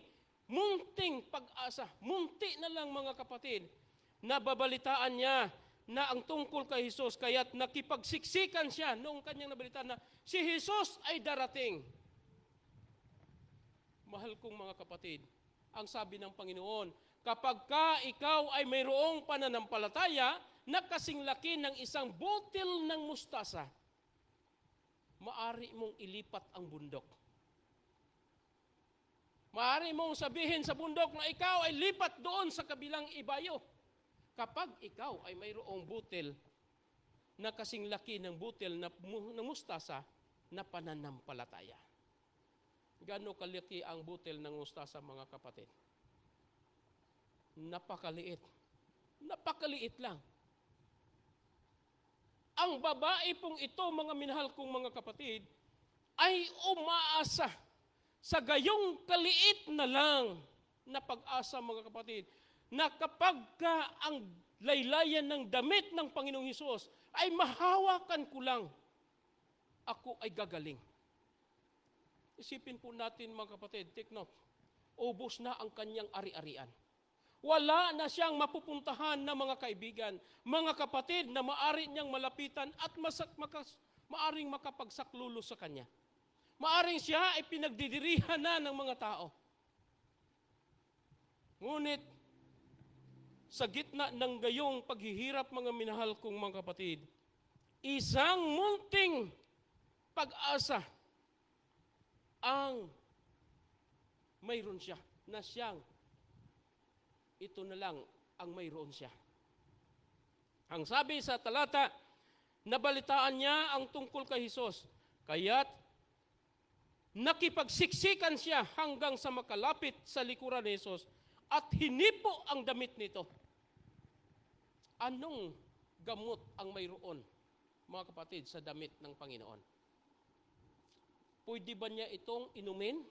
munting pag-asa. Munti na lang mga kapatid, nababalitaan niya na ang tungkol kay Jesus, kaya't nakipagsiksikan siya noong kanyang nabalitaan na si Jesus ay darating. Mahal kong mga kapatid, ang sabi ng Panginoon, kapag ka ikaw ay mayroong pananampalataya na kasing laki ng isang butil ng mustasa, maari mong ilipat ang bundok. Maari mong sabihin sa bundok na ikaw ay lipat doon sa kabilang ibayo. Kapag ikaw ay mayroong butil na kasing laki ng butil na mustasa na pananampalataya. Gaano kalaki ang butil ng mustasa, mga kapatid? Napakaliit. Napakaliit lang. Ang babae pong ito, mga minahal kong mga kapatid, ay umaasa sa gayong kaliit na lang na pag-asa, mga kapatid, na kapag ka ang laylayan ng damit ng Panginoong Hesus ay mahawakan ko lang, ako ay gagaling. Isipin po natin, mga kapatid, take note, ubos na ang kanyang ari-arian. Wala na siyang mapupuntahan na mga kaibigan, mga kapatid na maari niyang malapitan at maaring makapagsaklolo sa kanya. Maaring siya ay pinagdidirihan na ng mga tao. Ngunit, sa gitna ng gayong paghihirap, mga minahal kong mga kapatid, isang munting pag-asa ang mayroon siya na siyang ito na lang ang mayroon siya. Ang sabi sa talata, nabalitaan niya ang tungkol kay Hesus, kaya't nakipagsiksikan siya hanggang sa makalapit sa likuran ni Hesus at hinipo ang damit nito. Anong gamot ang mayroon, mga kapatid, sa damit ng Panginoon? Pwede ba niya itong inumin?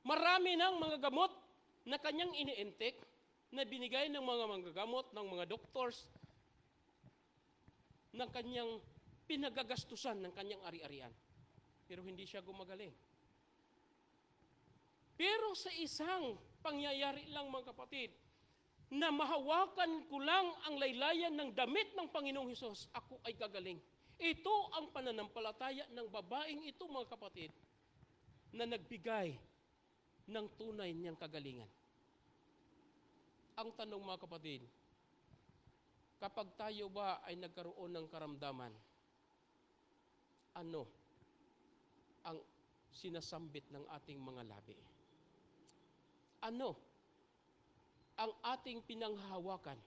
Marami ng mga gamot na kanyang iniintik, na binigay ng mga manggagamot, ng mga doctors, ng kanyang pinagagastusan ng kanyang ari-arian. Pero hindi siya gumagaling. Pero sa isang pangyayari lang, mga kapatid, na mahawakan ko lang ang laylayan ng damit ng Panginoong Hesus, ako ay gagaling. Ito ang pananampalataya ng babaeng ito, mga kapatid, na nagbigay ng tunay niyang kagalingan. Ang tanong, mga kapatid, kapag tayo ba ay nagkaroon ng karamdaman, ano ang sinasambit ng ating mga labi? Ano ang ating pinanghahawakan?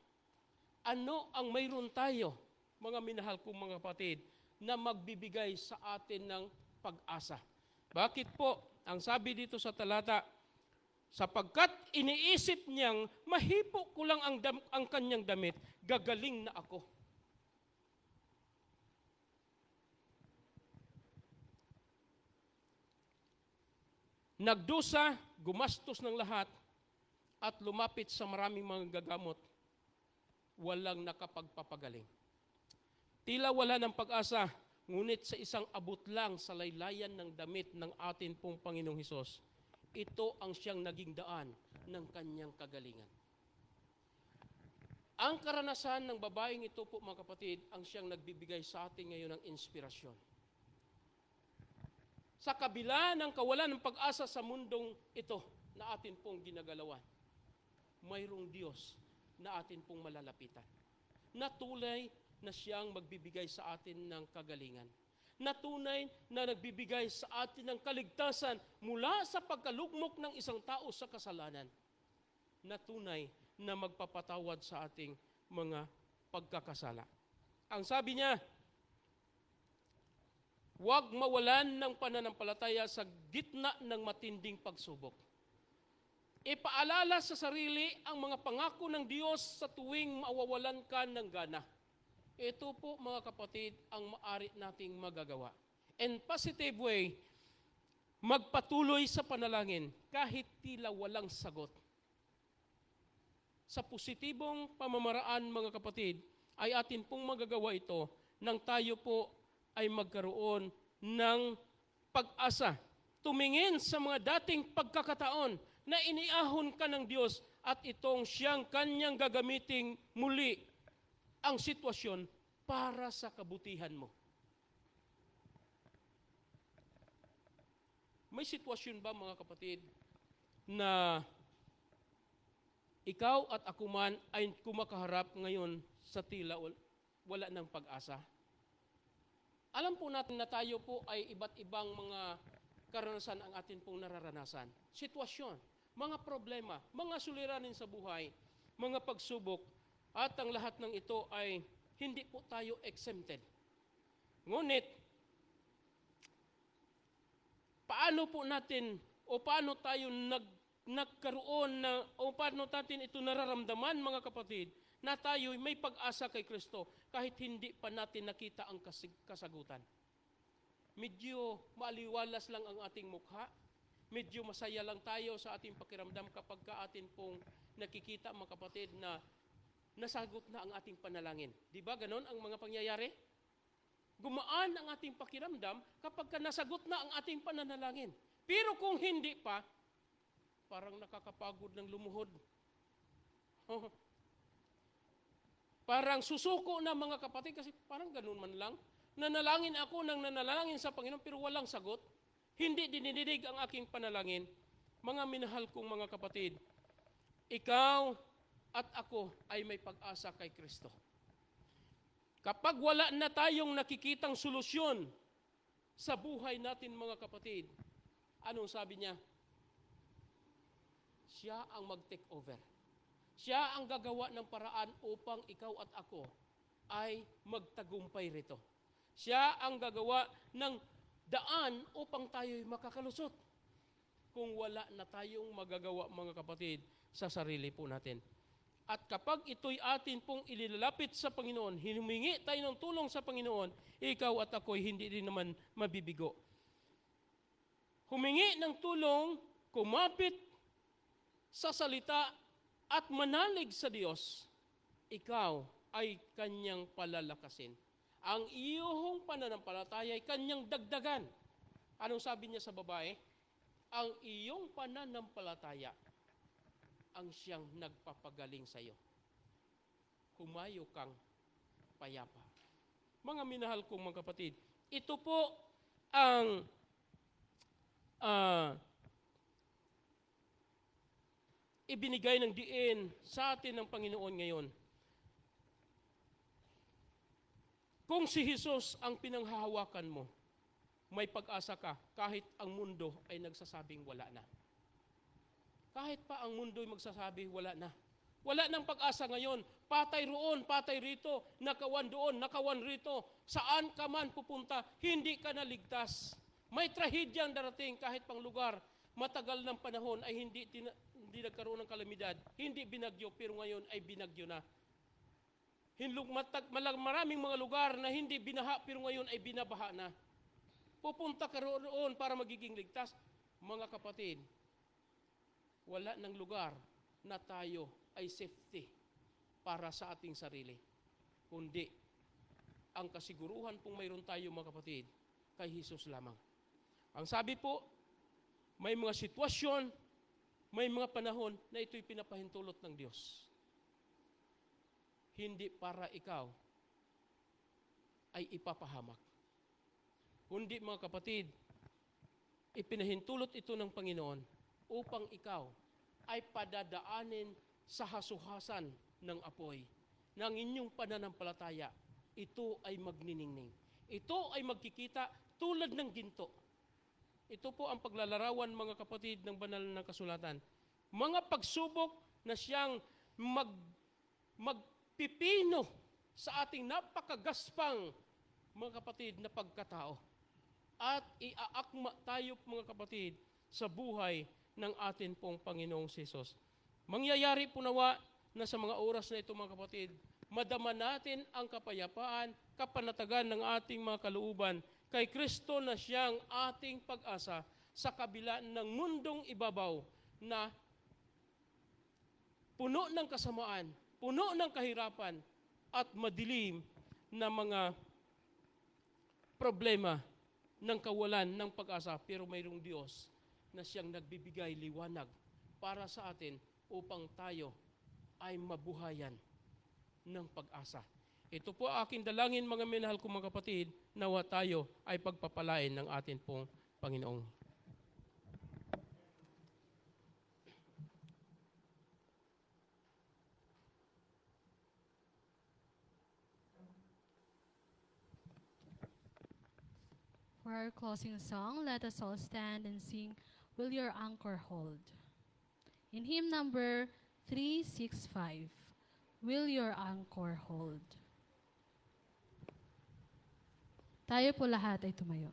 Ano ang mayroon tayo, mga minahal kong mga kapatid, na magbibigay sa atin ng pag-asa? Bakit po? Ang sabi dito sa talata, sapagkat iniisip niyang mahipo ko lang ang kanyang damit, gagaling na ako. Nagdusa, gumastos ng lahat, at lumapit sa maraming mga gagamot, walang nakapagpapagaling. Tila wala ng pag-asa, ngunit sa isang abot lang sa laylayan ng damit ng atin pong Panginoong Hesus, ito ang siyang naging daan ng kanyang kagalingan. Ang karanasan ng babaeng ito po, mga kapatid, ang siyang nagbibigay sa atin ngayon ng inspirasyon. Sa kabila ng kawalan ng pag-asa sa mundong ito na atin pong ginagalawan, mayroong Diyos na atin pong malalapitan. Na tunay na siyang magbibigay sa atin ng kagalingan. Na tunay na nagbibigay sa atin ng kaligtasan mula sa pagkalugmok ng isang tao sa kasalanan. Na tunay na magpapatawad sa ating mga pagkakasala. Ang sabi niya, huwag mawalan ng pananampalataya sa gitna ng matinding pagsubok. Ipaalala sa sarili ang mga pangako ng Diyos sa tuwing mawawalan ka ng gana. Ito po, mga kapatid, ang maaari nating magagawa. In positive way, magpatuloy sa panalangin kahit tila walang sagot. Sa positibong pamamaraan, mga kapatid, ay atin pong magagawa ito nang tayo po ay magkaroon ng pag-asa. Tumingin sa mga dating pagkakataon na iniahon ka ng Diyos at itong siyang kanyang gagamiting muli ang sitwasyon para sa kabutihan mo. May sitwasyon ba, mga kapatid, na ikaw at ako man ay kumakaharap ngayon sa tila wala ng pag-asa? Alam po natin na tayo po ay iba't ibang mga karanasan ang atin pong nararanasan. Sitwasyon, mga problema, mga suliranin sa buhay, mga pagsubok, at ang lahat ng ito ay hindi po tayo exempted. Ngunit, paano po natin o paano tayo nagkaroon na, o paano natin ito nararamdaman, mga kapatid, na tayo may pag-asa kay Kristo kahit hindi pa natin nakita ang kasagutan. Medyo maaliwalas lang ang ating mukha, medyo masaya lang tayo sa ating pakiramdam kapag atin pong nakikita, mga kapatid, na nasagot na ang ating panalangin. Di ba ganon ang mga pangyayari? Gumaan ang ating pakiramdam kapag nasagot na ang ating pananalangin. Pero kung hindi pa, parang nakakapagod ng lumuhod. Parang susuko na, mga kapatid, kasi parang ganun man lang. Nanalangin ako ng nanalangin sa Panginoon pero walang sagot. Hindi dinidinig ang aking panalangin. Mga minahal kong mga kapatid, ikaw at ako ay may pag-asa kay Kristo. Kapag wala na tayong nakikitang solusyon sa buhay natin, mga kapatid, anong sabi niya? Siya ang mag-take over. Siya ang gagawa ng paraan upang ikaw at ako ay magtagumpay rito. Siya ang gagawa ng daan upang tayo'y makakalusot. Kung wala na tayong magagawa, mga kapatid, sa sarili po natin. At kapag ito'y atin pong ililalapit sa Panginoon, hinumingi tayo ng tulong sa Panginoon, ikaw at ako'y hindi rin naman mabibigo. Humingi ng tulong, kumapit sa salita at manalig sa Diyos, ikaw ay kanyang palalakasin. Ang iyong pananampalataya ay kanyang dagdagan. Anong sabi niya sa babae? Ang iyong pananampalataya ang siyang nagpapagaling sa iyo. Humayo kang payapa. Mga minahal kong mga kapatid, ito po ang ibinigay ng diin sa atin ng Panginoon ngayon. Kung si Jesus ang pinanghahawakan mo, may pag-asa ka kahit ang mundo ay nagsasabing wala na. Kahit pa ang mundo ay magsasabi wala na. Wala nang pag-asa ngayon. Patay roon, patay rito, nakawan doon, nakawan rito. Saan ka man pupunta, hindi ka naligtas. May trahedya ang darating kahit pang lugar. Matagal ng panahon ay hindi nagkaroon ng kalamidad. Hindi binagyo, pero ngayon ay binagyo na. Maraming mga lugar na hindi binaha, pero ngayon ay binabaha na. Pupunta ka roon para magiging ligtas. Mga kapatid, wala ng lugar na tayo ay safety para sa ating sarili. Kundi, ang kasiguruhan kung mayroon tayo, mga kapatid, kay Jesus lamang. Ang sabi po, may mga sitwasyon, may mga panahon na ito'y pinapahintulot ng Diyos. Hindi para ikaw ay ipapahamak. Kundi, mga kapatid, ipinahintulot ito ng Panginoon upang ikaw ay padadaanin sa hasuhasan ng apoy ng inyong pananampalataya. Ito ay magniningning. Ito ay magkikita tulad ng ginto. Ito po ang paglalarawan, mga kapatid, ng banal na kasulatan. Mga pagsubok na siyang magpipino sa ating napakagaspang, mga kapatid, na pagkatao. At iaakma tayo, mga kapatid, sa buhay ng atin pong Panginoong Jesus. Mangyayari po nawa na sa mga oras na ito, mga kapatid, madama natin ang kapayapaan, kapanatagan ng ating mga kalooban kay Kristo na siyang ating pag-asa sa kabila ng mundong ibabaw na puno ng kasamaan, puno ng kahirapan at madilim na mga problema ng kawalan ng pag-asa. Pero mayroong Diyos na siyang nagbibigay liwanag para sa atin upang tayo ay mabuhayan ng pag-asa. Ito po aking dalangin, mga minahal kong mga kapatid, nawa tayo ay pagpapalain ng atin pong Panginoong. For our closing song, let us all stand and sing, Will Your Anchor Hold? In hymn number 365, Will Your Anchor Hold? Tayo po lahat ay tumayo.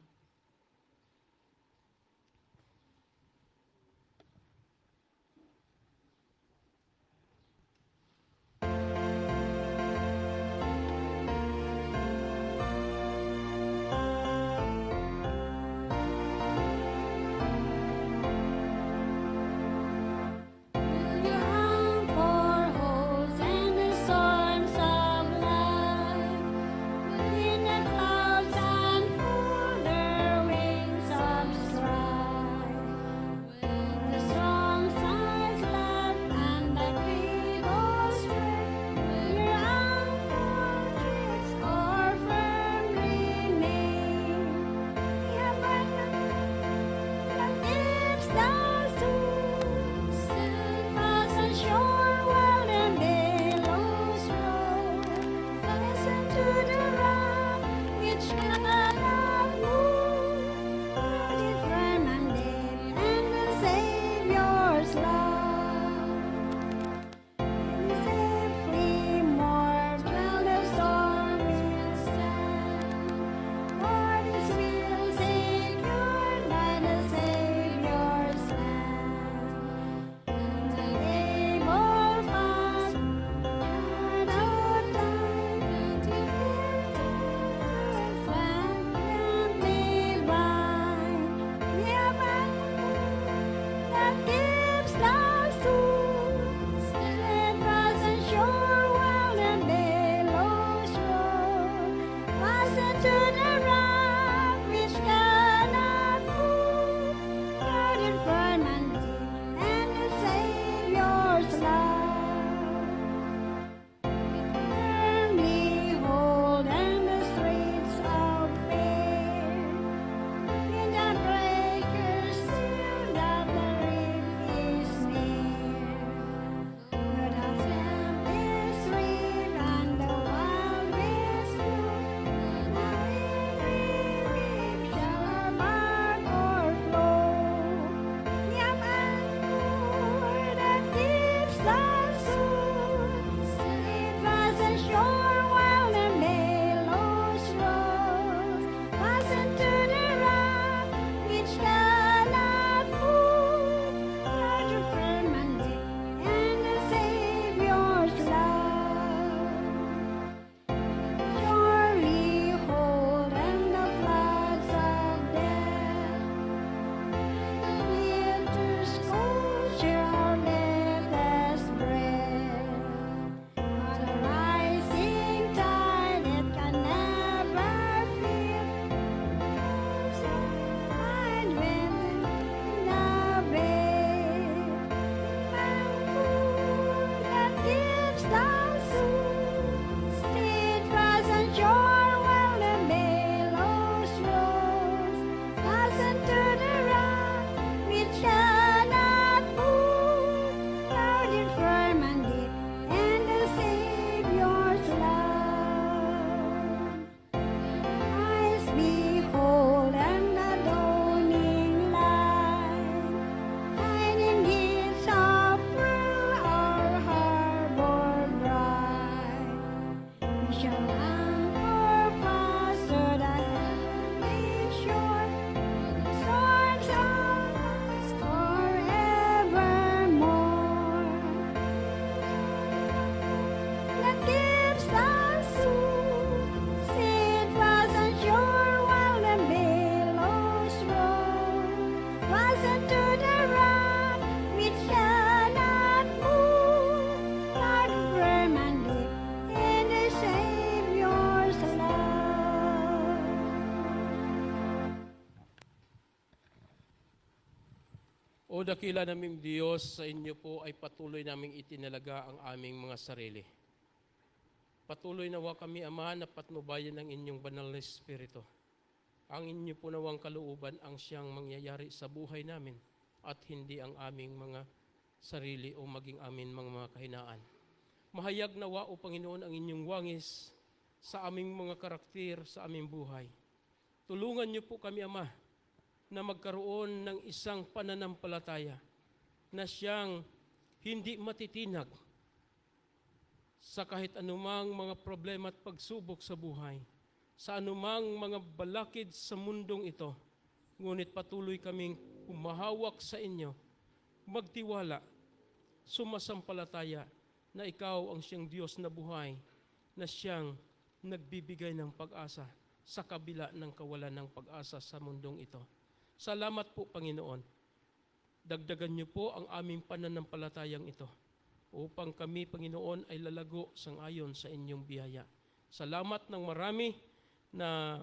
the soul, steadfast and sure, while the billows roll. Listen to the rock, which cannot move, rooted firm and deep in the Savior's love. Safely moored while the storm will stand, Lord is will secured by the Savior's hand. And the able fast, and out time to fear and divine. We have that gives the soul, steadfast and sure, while the billows roll. Fasten to the rock which cannot move, rooted firm and deep in the Savior's love. Firmly hold in the streets of fear, in the breakers still that the reef is near. But the tempest rave and the wild winds blow, now every wave shall our bark o'erflow. Yam and more that gives the soul, steadfast and sure, while the billows roll. Fasten to the rock which cannot move, rooted firm and deep in the Savior's love. Surely hold in the floods of death, the winter's cold share our deathless breath. On a rising tide it can never feel, mind wind in the bay. That gives the soul, steadfast and sure, while the billows roll. Fasten to the rock which cannot move, rooted firm and deep in the Savior's love. Eyes behold and the dawning light, hiding gates of pearl our harbor bright. We shall anchor fast to the heavenly shore, storms of us forevermore. That gives the soul, steadfast and sure, while the billows roll. Fasten to the rock which cannot move, rooted firm and deep in the Savior's love. O dakila naming Diyos, sa inyo po ay patuloy naming itinalaga ang aming mga sarili. Patuloy nawa kami, Ama, na patnubayan ng inyong banal na Espiritu. Ang inyo po nawang kalooban ang siyang mangyayari sa buhay namin at hindi ang aming mga sarili o maging amin mga kahinaan. Mahayag nawa, O Panginoon, ang inyong wangis sa aming mga karakter, sa aming buhay. Tulungan niyo po kami, Ama, na magkaroon ng isang pananampalataya na siyang hindi matitinag sa kahit anumang mga problema at pagsubok sa buhay, sa anumang mga balakid sa mundong ito. Ngunit patuloy kaming humahawak sa inyo, magtiwala, sumasampalataya na ikaw ang siyang Diyos na buhay, na siyang nagbibigay ng pag-asa sa kabila ng kawalan ng pag-asa sa mundong ito. Salamat po, Panginoon. Dagdagan niyo po ang aming pananampalatayang ito upang kami, Panginoon, ay lalago sangayon sa inyong biyaya. Salamat ng marami na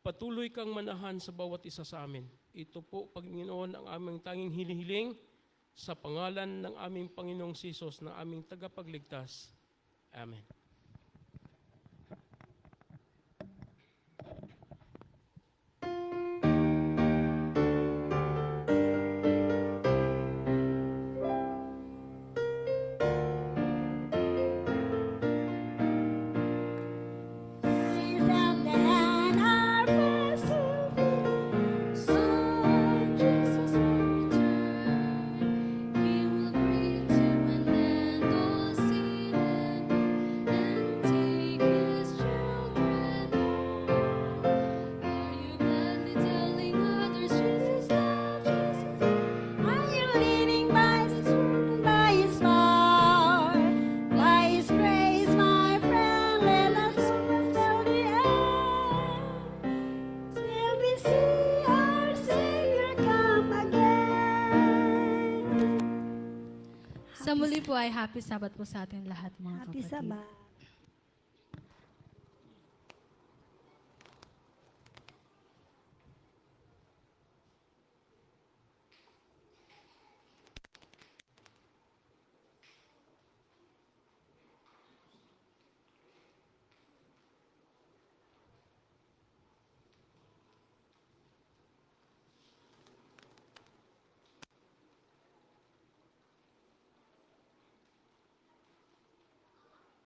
patuloy kang manahan sa bawat isa sa amin. Ito po, Panginoon, ang aming tanging hinihiling sa pangalan ng aming Panginoong Jesus na aming tagapagligtas. Amen. muli po ay happy Sabbath po sa ating lahat mga Happy kapatid. Sabbath.